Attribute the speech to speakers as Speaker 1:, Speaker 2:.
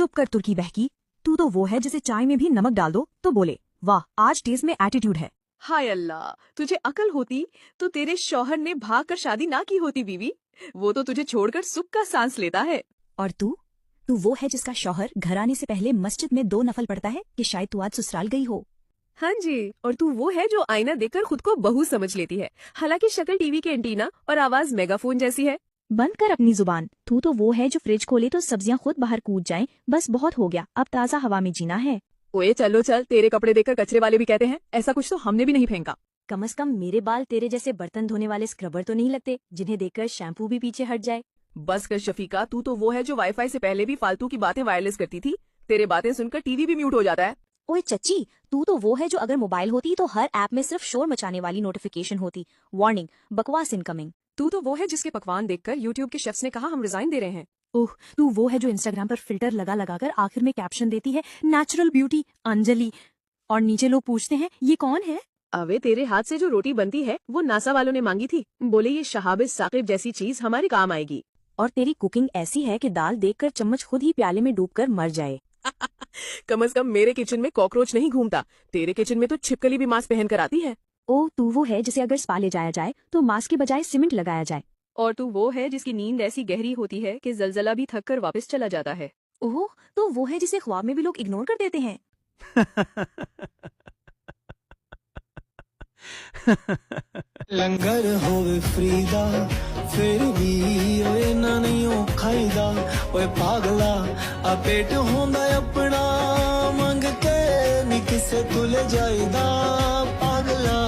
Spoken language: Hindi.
Speaker 1: चुप कर तुर्की बहकी, तू तो वो है जिसे चाय में भी नमक डाल दो तो बोले वाह आज टेस्ट में एटीट्यूड है।
Speaker 2: हाय अल्लाह, तुझे अकल होती तो तेरे शौहर ने भाग कर शादी ना की होती बीवी। वो तो तुझे छोड़कर सुख का सांस लेता है।
Speaker 1: और तू तू वो है जिसका शौहर घर आने से पहले मस्जिद में 2 नफल पढ़ता है कि शायद तू आज ससुराल गई हो।
Speaker 2: हाँ जी, और तू वो है जो आईना देखकर खुद को बहू समझ लेती है, हालांकि शक्ल टीवी के एंटीना और आवाज मेगाफोन जैसी है।
Speaker 1: बंद कर अपनी जुबान। तू तो वो है जो फ्रिज खोले तो सब्जियां खुद बाहर कूद जाएं, बस बहुत हो गया, अब ताज़ा हवा में जीना है।
Speaker 2: ओए चलो चल, तेरे कपड़े देखकर कचरे वाले भी कहते हैं, ऐसा कुछ तो हमने भी नहीं फेंका।
Speaker 1: कम से कम मेरे बाल तेरे जैसे बर्तन धोने वाले स्क्रबर तो नहीं लगते जिन्हें देखकर शैम्पू भी पीछे हट जाए।
Speaker 2: बस कर शफीका, तू तो वो है जो वाईफाई से पहले भी फालतू की बातें वायरलेस करती थी। तेरे बातें सुनकर टीवी भी म्यूट हो जाता है।
Speaker 1: ओए चच्ची, तू तो वो है जो अगर मोबाइल होती तो हर ऐप में सिर्फ शोर मचाने वाली नोटिफिकेशन होती, वार्निंग बकवास इनकमिंग।
Speaker 2: तू तो वो है जिसके पकवान देखकर यूट्यूब के शेफ्स ने कहा हम रिजाइन दे रहे हैं।
Speaker 1: ओह, तू वो है जो इंस्टाग्राम पर फिल्टर लगा लगा कर आखिर में कैप्शन देती है नेचुरल ब्यूटी अंजलि, और नीचे लोग पूछते हैं ये कौन है।
Speaker 2: अवे तेरे हाथ से जो रोटी बनती है वो नासा वालों ने मांगी थी, बोले ये शहाब साकिब जैसी चीज हमारे काम आएगी।
Speaker 1: और तेरी कुकिंग ऐसी है कि दाल देखकर चम्मच खुद ही प्याले में डूबकर मर जाए।
Speaker 2: कम से कम मेरे किचन में कॉकरोच नहीं घूमता, तेरे किचन में तो छिपकली भी मास्क पहन कर आती है।
Speaker 1: ओ, तू वो है जिसे अगर स्पा ले जाया जाए तो मास्क के बजाय सीमेंट लगाया जाए।
Speaker 2: और तू वो है जिसकी नींद ऐसी गहरी होती है कि जलजला भी थक कर वापस चला जाता है।
Speaker 1: ओह, तो वो है जिसे ख्वाब में भी लोग इग्नोर कर देते हैं।
Speaker 3: लंगर होवे फ्रीदा फिर भी ओए ना नहीं ओ खाईदा ओए पागला आ पेट होंदा अपना मंग के नी किसे तुले जाईदा पागला।